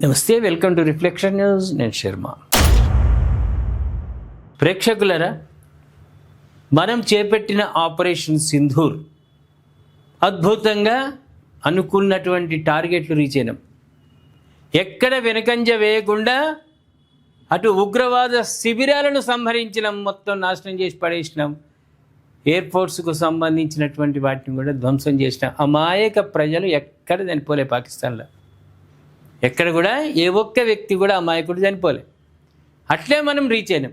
నమస్తే, welcome to reflection news. నేను శర్మ. ప్రేక్షకులరా, మనం చేపట్టిన ఆపరేషన్ సింధూర్ అద్భుతంగా అనుకున్నటువంటి టార్గెట్లు రీచ్ అయినాం. ఎక్కడ వెనకంజ వేయకుండా అటు ఉగ్రవాద శిబిరాలను సంహరించినాం, మొత్తం నాశనం చేసి పడేసినాం. ఎయిర్పోర్ట్స్కు సంబంధించినటువంటి వాటిని కూడా ధ్వంసం చేసినాం. అమాయక ప్రజలు ఎక్కడ చనిపోలే పాకిస్తాన్లో. ఎక్కడ కూడా ఏ ఒక్క వ్యక్తి కూడా అమాయకుడు చనిపోలే. అట్లే మనం రీచ్ అయినాం.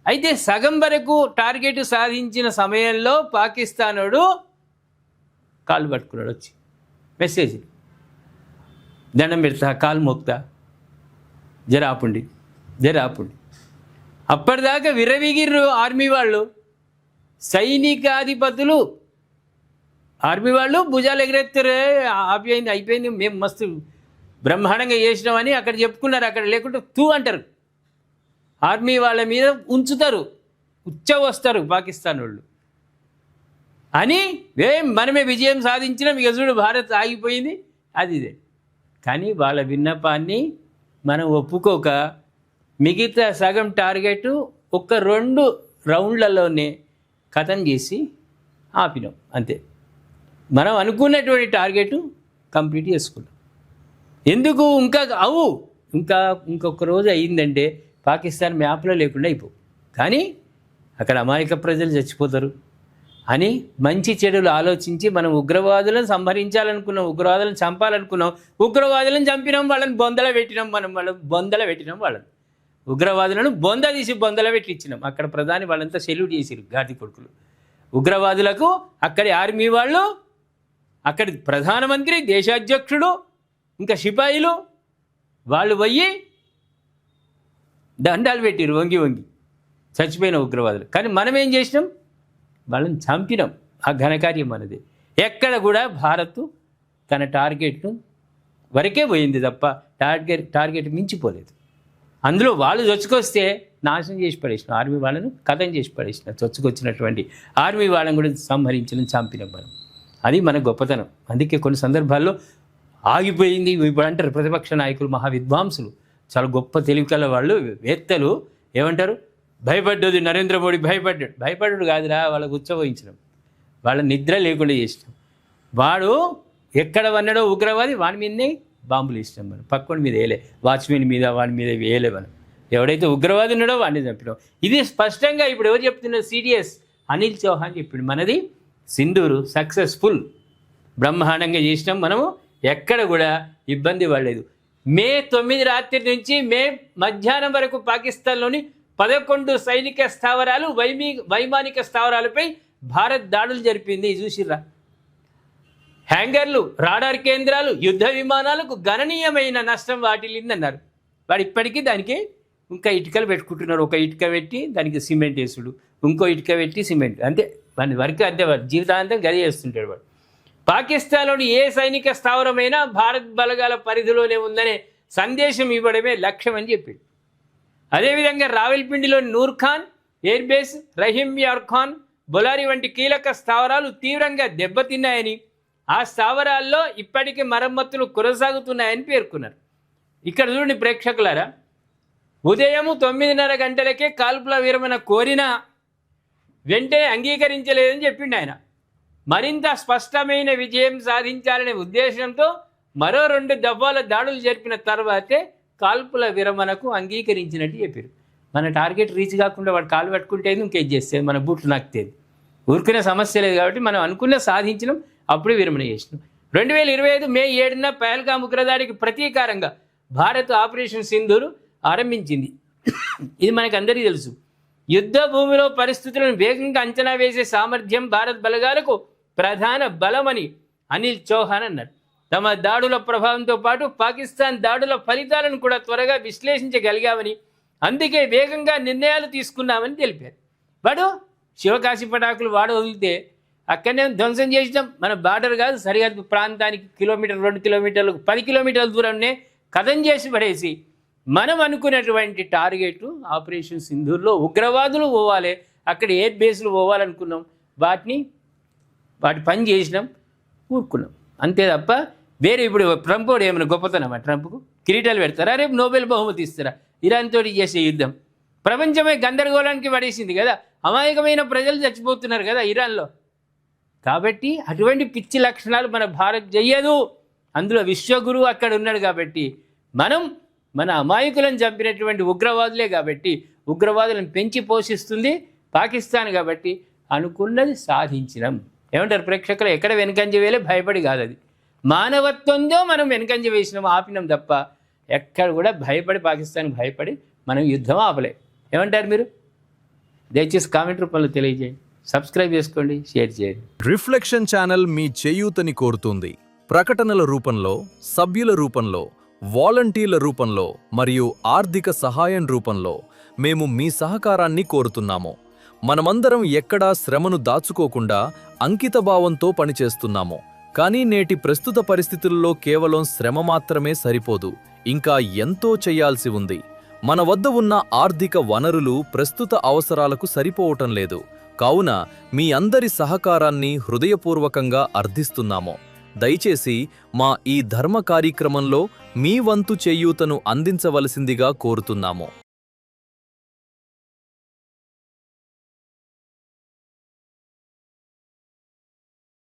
అయితే సగం వరకు టార్గెట్ సాధించిన సమయంలో పాకిస్తానుడు కాలు పట్టుకున్నాడు. వచ్చి మెసేజ్, దండం పెడతా, కాలు మోపుతా, జర ఆపుండి. అప్పటిదాకా విర్రవీగిర్రు ఆర్మీ వాళ్ళు, సైనికాధిపతులు. ఆర్మీ వాళ్ళు భుజాలు ఎగరెత్తారు, అయిపోయింది, మేము మస్తు బ్రహ్మాండంగా చేసినామని అక్కడ చెప్పుకున్నారు. అక్కడ లేకుంటే తూ అంటారు. ఆర్మీ వాళ్ళ మీద ఉంచుతారు, వస్తారు పాకిస్తాన్ వాళ్ళు అని. మనమే విజయం సాధించినాం, ఇక చూడు భారత్ ఆగిపోయింది, అది ఇదే. కానీ వాళ్ళ విన్నపాన్ని మనం ఒప్పుకోక మిగతా సగం టార్గెట్ ఒక 2 రౌండ్లలోనే ఖతం చేసి ఆపినాం. అంతే. మనం అనుకున్నటువంటి టార్గెట్ కంప్లీట్ చేసుకున్నాం. ఎందుకు ఇంకొక రోజు అయ్యిందంటే పాకిస్తాన్ మ్యాప్లో లేకుండా అయిపో. కానీ అక్కడ అమాయక ప్రజలు చచ్చిపోతారు అని మంచి చెడులు ఆలోచించి మనం ఉగ్రవాదులను సంహరించాలనుకున్నాం, ఉగ్రవాదులను చంపాలనుకున్నాం, ఉగ్రవాదులను చంపినాం, వాళ్ళని బొందల పెట్టినాం. వాళ్ళని ఉగ్రవాదులను బొంద తీసి బొందల పెట్టి ఇచ్చినాం. అక్కడ ప్రధాని వాళ్ళంతా సెల్యూట్ చేసిరు, గాడి కొడుకులు. ఉగ్రవాదులకు అక్కడి ఆర్మీ వాళ్ళు, అక్కడి ప్రధానమంత్రి, దేశాధ్యక్షుడు, ఇంకా సిపాయిలు వాళ్ళు పోయి దండాలు పెట్టిరు వంగి చచ్చిపోయిన ఉగ్రవాదులు. కానీ మనం ఏం చేసినాం? వాళ్ళని చంపినాం. ఆ ఘనకార్యం మనది. ఎక్కడ కూడా భారత్ తన టార్గెట్ను వరకే పోయింది తప్ప టార్గెట్ మించిపోలేదు. అందులో వాళ్ళు చొచ్చుకొస్తే నాశనం చేసి పడేసిన ఆర్మీ వాళ్ళను కథం చేసి పడేసిన. చొచ్చుకొచ్చినటువంటి ఆర్మీ వాళ్ళని కూడా సంహరించడం, చంపినాం మనం. అది మన గొప్పతనం. అందుకే కొన్ని సందర్భాల్లో ఆగిపోయింది. ఇప్పుడు అంటారు ప్రతిపక్ష నాయకులు, మహావిద్వాంసులు, చాలా గొప్ప తెలివికల వాళ్ళు, వేత్తలు ఏమంటారు? భయపడ్డది నరేంద్ర మోడీ, భయపడ్డాడు కాదురా, వాళ్ళకు ఉచ్చబోయించడం, వాళ్ళ నిద్ర లేకుండా చేసినాం. వాడు ఎక్కడ వన్నాడో ఉగ్రవాది, వాడి మీదనే బాంబులు ఇచ్చినాం మనం. పక్కన మీద వేయలే, వాచ్మెన్ మీద వాడి మీద వేయలే మనం. ఎవడైతే ఉగ్రవాది ఉన్నాడో వాడిని చంపినాం. ఇది స్పష్టంగా ఇప్పుడు ఎవరు చెప్తున్నారు? CDS అనిల్ చౌహాన్ చెప్పిండు. మనది సింధూరు సక్సెస్ఫుల్, బ్రహ్మాండంగా చేసినాం. మనము ఎక్కడ కూడా ఇబ్బంది పడలేదు. మే 9 రాత్రి నుంచి మే మధ్యాహ్నం వరకు పాకిస్తాన్లోని 11 సైనిక స్థావరాలు, వైమానిక స్థావరాలపై భారత్ దాడులు జరిపింది. చూసిర్రా? హ్యాంగర్లు, రాడార్ కేంద్రాలు, యుద్ధ విమానాలకు గణనీయమైన నష్టం వాటిల్లిందన్నారు. వాడు ఇప్పటికీ దానికి ఇంకా ఇటుకలు పెట్టుకుంటున్నాడు. ఒక ఇటుక పెట్టి దానికి సిమెంట్ వేసుడు, ఇంకో ఇటుక పెట్టి సిమెంట్, అంతే. వాడి వరకు అంతే. వాడు జీవితాంతం గది చేస్తుంటాడు. వాడు పాకిస్తాన్లోని ఏ సైనిక స్థావరమైనా భారత్ బలగాల పరిధిలోనే ఉందనే సందేశం ఇవ్వడమే లక్ష్యం అని చెప్పింది. అదేవిధంగా రావెల్పిండిలోని నూర్ ఖాన్ ఎయిర్ బేస్, రహీం యార్ ఖాన్, బొలారి వంటి కీలక స్థావరాలు తీవ్రంగా దెబ్బతిన్నాయని, ఆ స్థావరాల్లో ఇప్పటికీ మరమ్మతులు కొనసాగుతున్నాయని పేర్కొన్నారు. ఇక్కడ చూడండి ప్రేక్షకులారా, ఉదయం 9:30 గంటలకే కాల్పుల విరమణ కోరినా వెంటనే అంగీకరించలేదని చెప్పిండు ఆయన. మరింత స్పష్టమైన విజయం సాధించాలనే ఉద్దేశంతో మరో 2 దఫాల దాడులు జరిపిన తర్వాతే కాల్పుల విరమణకు అంగీకరించినట్టు చెప్పారు. మన టార్గెట్ రీచ్ కాకుండా వాడు కాలు పట్టుకుంటేది, ఇంకేం చేస్తే మన బూట్లు నాకుతేది. ఊరుకునే సమస్య లేదు కాబట్టి మనం అనుకున్న సాధించడం, అప్పుడే విరమణ చేసినాం. 2025 మే 7న పహల్గామ్ ఉగ్రదాడికి ప్రతీకారంగా భారత్ ఆపరేషన్ సింధూర్ ఆరంభించింది. ఇది మనకు అందరికీ తెలుసు. యుద్ధ భూమిలో పరిస్థితులను వేగంగా అంచనా వేసే సామర్థ్యం భారత్ బలగాలకు ప్రధాన బలమని అనిల్ చౌహాన్ అన్నారు. తమ దాడుల ప్రభావంతో పాటు పాకిస్తాన్ దాడుల ఫలితాలను కూడా త్వరగా విశ్లేషించగలిగామని, అందుకే వేగంగా నిర్ణయాలు తీసుకున్నామని తెలిపారు. వాడు శివకాశి పటాకులు వదిలితే అక్కడనే ధ్వంసం చేసినాం. మన బార్డర్ కాదు, సరిహద్దు ప్రాంతానికి 2 కిలోమీటర్లకు 10 కిలోమీటర్ల దూరంనే కథం చేసి పడేసి మనం అనుకున్నటువంటి టార్గెట్ ఆపరేషన్ సింధూర్లో ఉగ్రవాదులు పోవాలి, అక్కడ ఎయిర్ బేస్లు పోవాలనుకున్నాం. వాటి పని చేసినాం, ఊరుకున్నాం, అంతే తప్ప వేరే. ఇప్పుడు ట్రంప్ ఏమైనా గొప్పతనమా? ట్రంప్కు కిరీటాలు పెడతారా, రేపు నోబెల్ బహుమతి ఇస్తారా? ఇరాన్ తోటి చేసే యుద్ధం ప్రపంచమే గందరగోళానికి పడేసింది కదా, అమాయకమైన ప్రజలు చచ్చిపోతున్నారు కదా ఇరాన్లో. కాబట్టి అటువంటి పిచ్చి లక్షణాలు మన భారత్ చెయ్యదు. అందులో విశ్వగురువు అక్కడ ఉన్నాడు కాబట్టి మనం మన అమాయకులను చంపినటువంటి ఉగ్రవాదులే కాబట్టి ఉగ్రవాదులను పెంచి పోషిస్తుంది పాకిస్తాన్ కాబట్టి అనుకున్నది సాధించినాం. ఏమంటారు ప్రేక్షకులు? ఎక్కడ వెనుకంజ వేలే, భయపడి కాదు, అది మానవత్వంతో మనం వెనుకంజ వేసినాం, ఆపినాం తప్ప ఎక్కడ కూడా భయపడి పాకిస్తాన్ భయపడి మనం యుద్ధం ఆపలే. ఏమంటారు మీరు? దయచేసి కామెంట్ రూపంలో తెలియజేయండి, సబ్స్క్రైబ్ చేసుకోండి, షేర్ చేయండి. రిఫ్లెక్షన్ ఛానల్ మీ చేయూతని కోరుతుంది. ప్రకటనల రూపంలో, సభ్యుల రూపంలో, వాలంటీర్ల రూపంలో మరియు ఆర్థిక సహాయం రూపంలో మేము మీ సహకారాన్ని కోరుతున్నాము. మనమందరం ఎక్కడా శ్రమను దాచుకోకుండా అంకితభావంతో పనిచేస్తున్నాము. కానీ నేటి ప్రస్తుత పరిస్థితుల్లో కేవలం శ్రమ మాత్రమే సరిపోదు, ఇంకా ఎంతో చెయ్యాల్సి ఉంది. మన వద్ద ఉన్న ఆర్థిక వనరులు ప్రస్తుత అవసరాలకు సరిపోవటం లేదు. కావున మీ అందరి సహకారాన్ని హృదయపూర్వకంగా అర్థిస్తున్నాము. దయచేసి మా ఈ ధర్మ కార్యక్రమంలో మీ వంతు చేయూతను అందించవలసిందిగా కోరుతున్నాము.